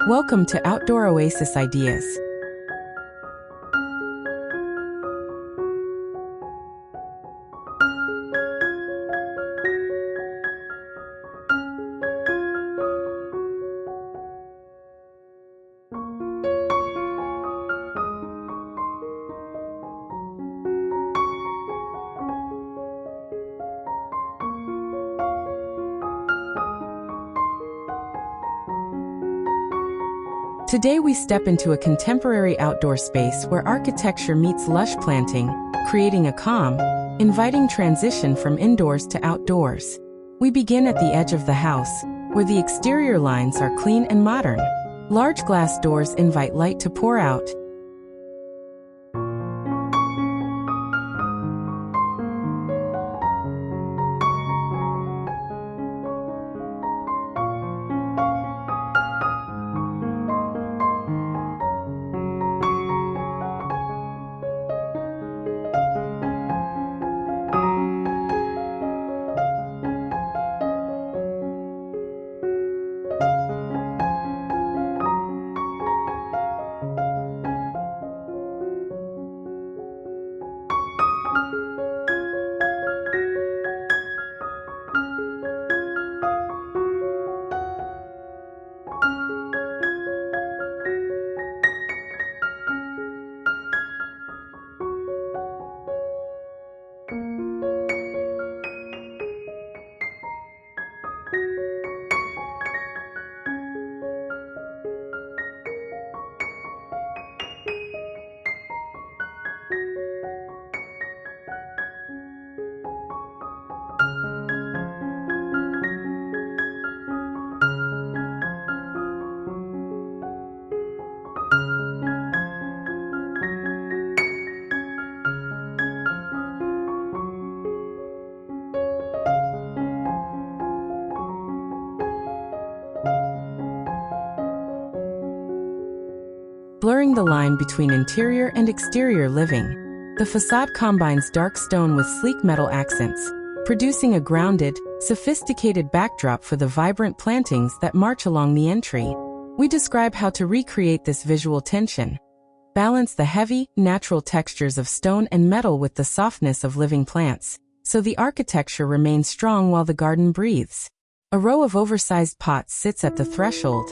Welcome to Outdoor Oasis Ideas. Today we step into a contemporary outdoor space where architecture meets lush planting, creating a calm, inviting transition from indoors to outdoors. We begin at the edge of the house, where the exterior lines are clean and modern. Large glass doors invite light to pour out. Blurring the line between interior and exterior living, the facade combines dark stone with sleek metal accents, producing a grounded, sophisticated backdrop for the vibrant plantings that march along the entry. We describe how to recreate this visual tension. Balance the heavy, natural textures of stone and metal with the softness of living plants, so the architecture remains strong while the garden breathes. A row of oversized pots sits at the threshold.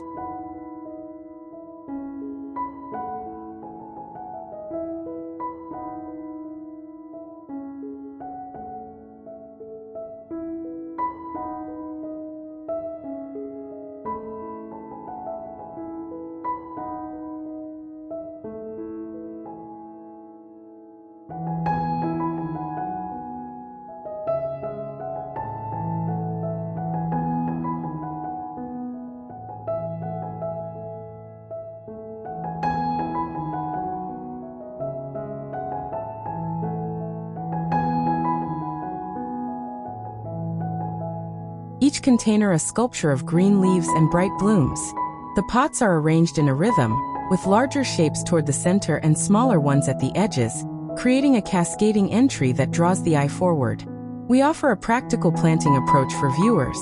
Each container a sculpture of green leaves and bright blooms. The pots are arranged in a rhythm, with larger shapes toward the center and smaller ones at the edges, creating a cascading entry that draws the eye forward. We offer a practical planting approach for viewers.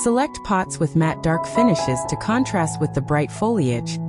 Select pots with matte dark finishes to contrast with the bright foliage.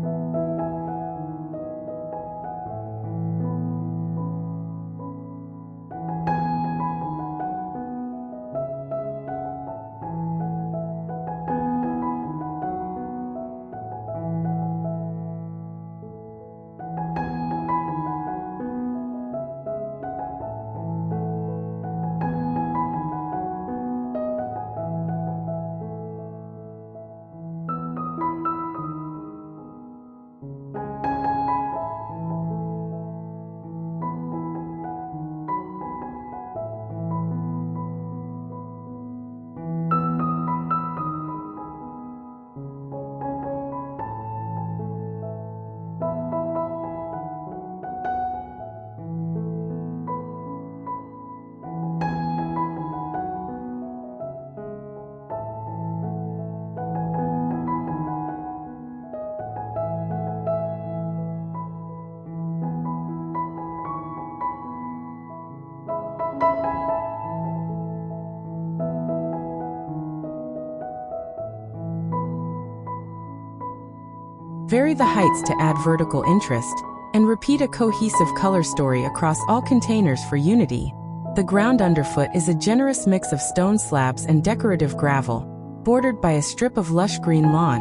Vary the heights to add vertical interest, and repeat a cohesive color story across all containers for unity. The ground underfoot is a generous mix of stone slabs and decorative gravel, bordered by a strip of lush green lawn.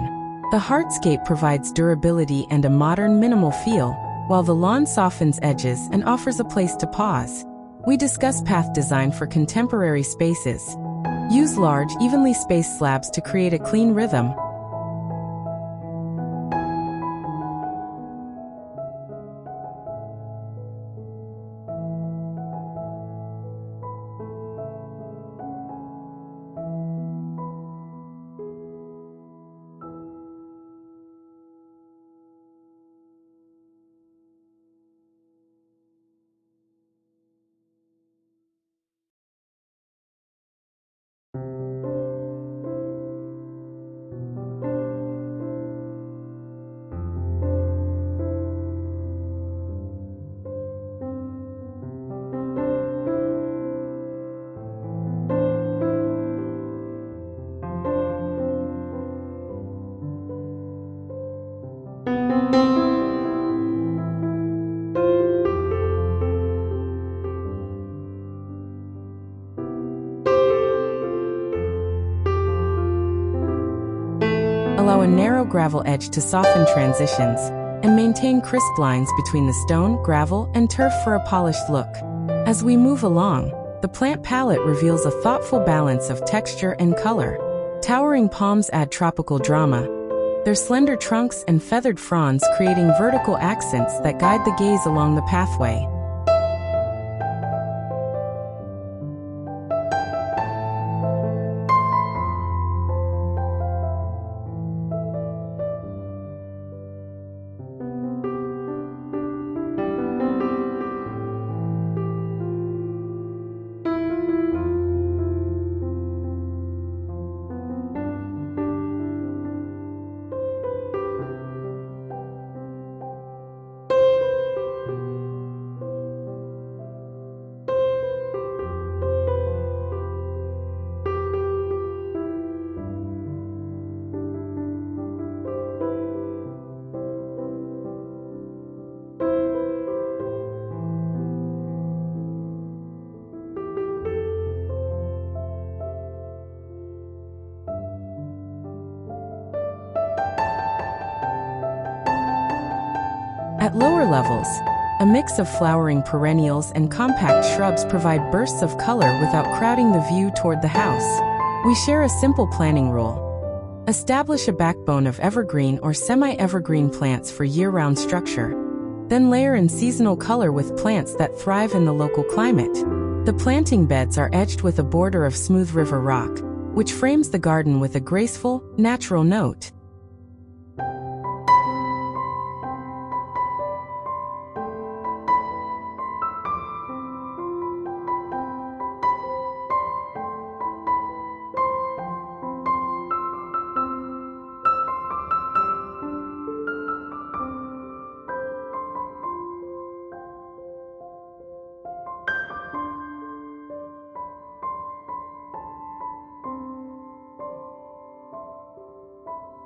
The hardscape provides durability and a modern, minimal feel, while the lawn softens edges and offers a place to pause. We discuss path design for contemporary spaces. Use large, evenly spaced slabs to create a clean rhythm. Allow a narrow gravel edge to soften transitions, and maintain crisp lines between the stone, gravel, and turf for a polished look. As we move along, the plant palette reveals a thoughtful balance of texture and color. Towering palms add tropical drama, their slender trunks and feathered fronds creating vertical accents that guide the gaze along the pathway. At lower levels, a mix of flowering perennials and compact shrubs provide bursts of color without crowding the view toward the house. We share a simple planning rule. Establish a backbone of evergreen or semi-evergreen plants for year-round structure. Then layer in seasonal color with plants that thrive in the local climate. The planting beds are edged with a border of smooth river rock, which frames the garden with a graceful, natural note.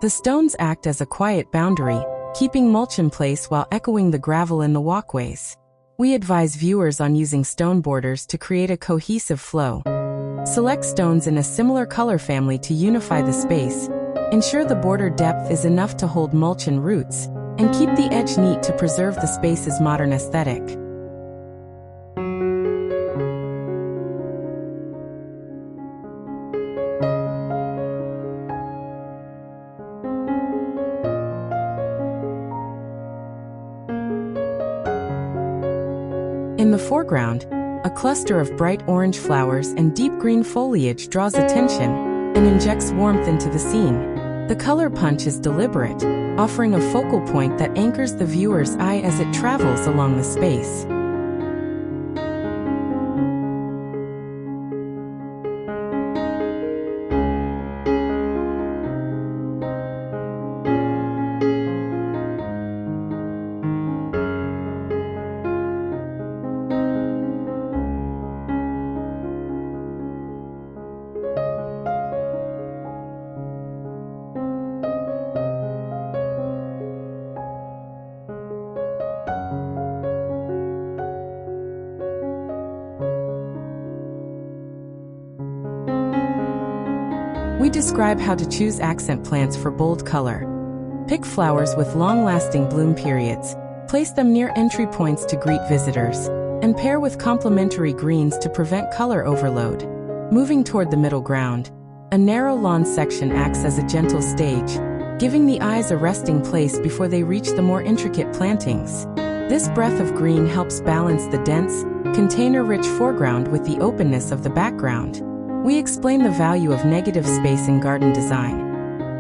The stones act as a quiet boundary, keeping mulch in place while echoing the gravel in the walkways. We advise viewers on using stone borders to create a cohesive flow. Select stones in a similar color family to unify the space. Ensure the border depth is enough to hold mulch and roots, and keep the edge neat to preserve the space's modern aesthetic. In the foreground, a cluster of bright orange flowers and deep green foliage draws attention and injects warmth into the scene. The color punch is deliberate, offering a focal point that anchors the viewer's eye as it travels along the space. describe how to choose accent plants for bold color. Pick flowers with long-lasting bloom periods, place them near entry points to greet visitors, and pair with complementary greens to prevent color overload. Moving toward the middle ground, a narrow lawn section acts as a gentle stage, giving the eyes a resting place before they reach the more intricate plantings. This breadth of green helps balance the dense, container-rich foreground with the openness of the background. We explain the value of negative space in garden design.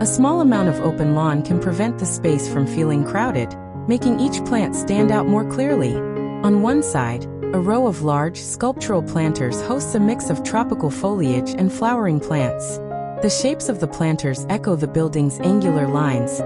A small amount of open lawn can prevent the space from feeling crowded, making each plant stand out more clearly. On one side, a row of large, sculptural planters hosts a mix of tropical foliage and flowering plants. The shapes of the planters echo the building's angular lines.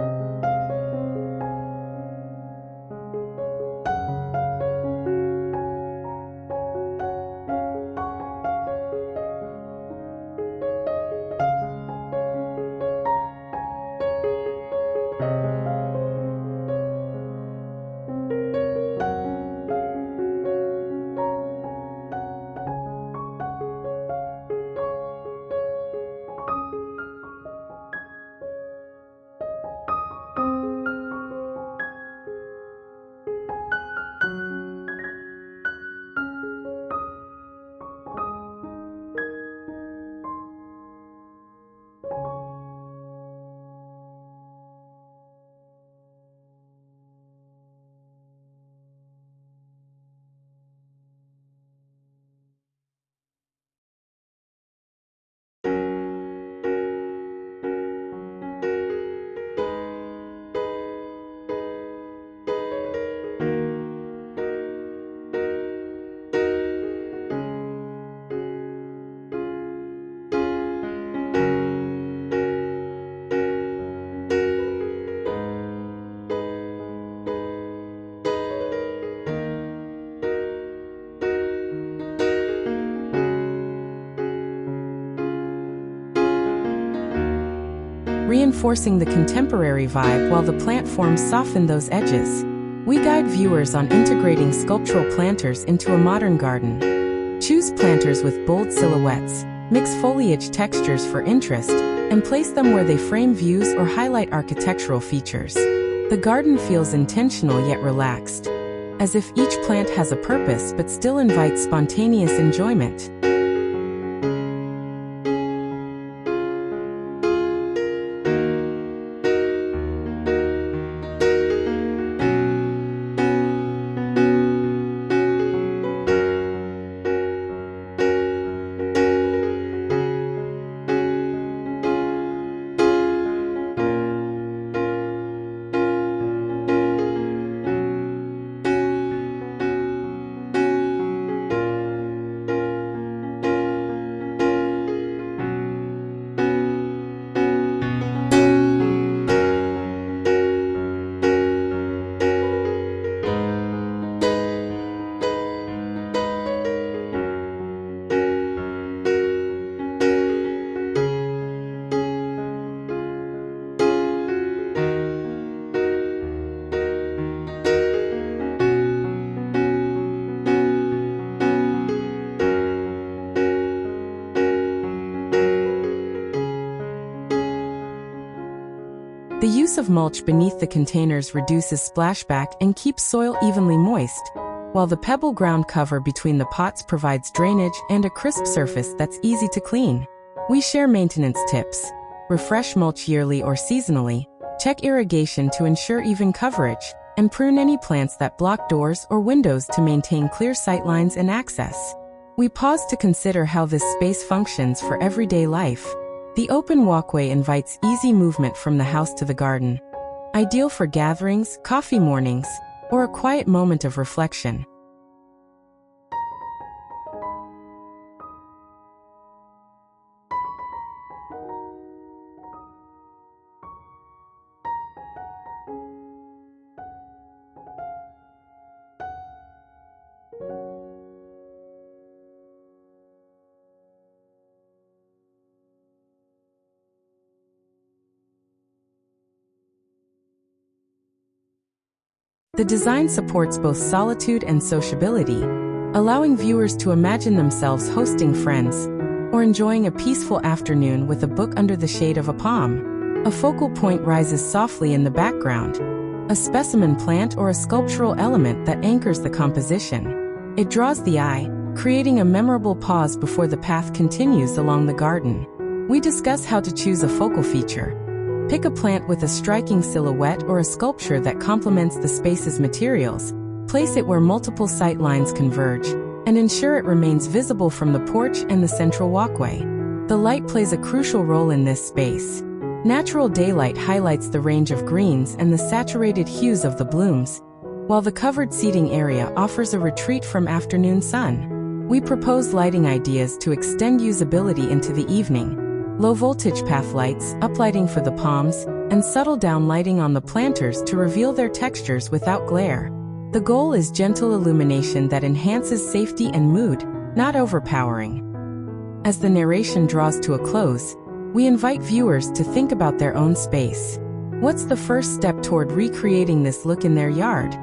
Reinforcing the contemporary vibe while the plant forms soften those edges. We guide viewers on integrating sculptural planters into a modern garden. Choose planters with bold silhouettes, mix foliage textures for interest, and place them where they frame views or highlight architectural features. The garden feels intentional yet relaxed, as if each plant has a purpose but still invites spontaneous enjoyment. The use of mulch beneath the containers reduces splashback and keeps soil evenly moist, while the pebble ground cover between the pots provides drainage and a crisp surface that's easy to clean. We share maintenance tips. Refresh mulch yearly or seasonally, check irrigation to ensure even coverage, and prune any plants that block doors or windows to maintain clear sightlines and access. We pause to consider how this space functions for everyday life. The open walkway invites easy movement from the house to the garden, ideal for gatherings, coffee mornings, or a quiet moment of reflection. The design supports both solitude and sociability, allowing viewers to imagine themselves hosting friends or enjoying a peaceful afternoon with a book under the shade of a palm. A focal point rises softly in the background, a specimen plant or a sculptural element that anchors the composition. It draws the eye, creating a memorable pause before the path continues along the garden. We discuss how to choose a focal feature. Pick a plant with a striking silhouette or a sculpture that complements the space's materials. Place it where multiple sight lines converge, and ensure it remains visible from the porch and the central walkway. The light plays a crucial role in this space. Natural daylight highlights the range of greens and the saturated hues of the blooms, while the covered seating area offers a retreat from afternoon sun. We propose lighting ideas to extend usability into the evening. Low-voltage path lights, uplighting for the palms, and subtle downlighting on the planters to reveal their textures without glare. The goal is gentle illumination that enhances safety and mood, not overpowering. As the narration draws to a close, we invite viewers to think about their own space. What's the first step toward recreating this look in their yard?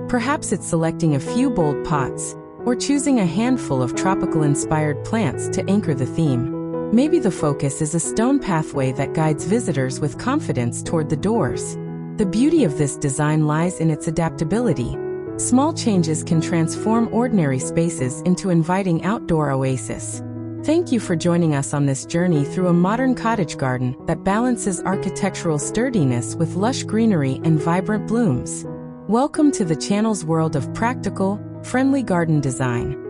Perhaps it's selecting a few bold pots, or choosing a handful of tropical-inspired plants to anchor the theme. Maybe the focus is a stone pathway that guides visitors with confidence toward the doors. The beauty of this design lies in its adaptability. Small changes can transform ordinary spaces into inviting outdoor oases. Thank you for joining us on this journey through a modern cottage garden that balances architectural sturdiness with lush greenery and vibrant blooms. Welcome to the channel's world of practical, friendly garden design.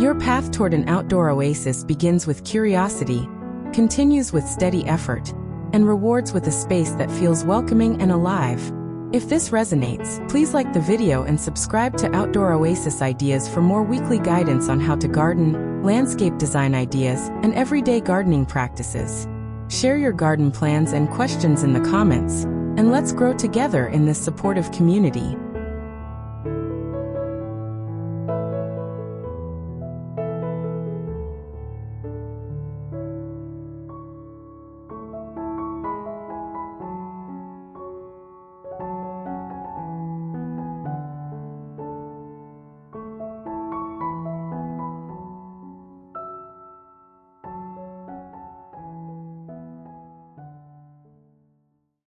Your path toward an outdoor oasis begins with curiosity, continues with steady effort, and rewards with a space that feels welcoming and alive. If this resonates, please like the video and subscribe to Outdoor Oasis Ideas for more weekly guidance on how to garden, landscape design ideas, and everyday gardening practices. Share your garden plans and questions in the comments, and let's grow together in this supportive community.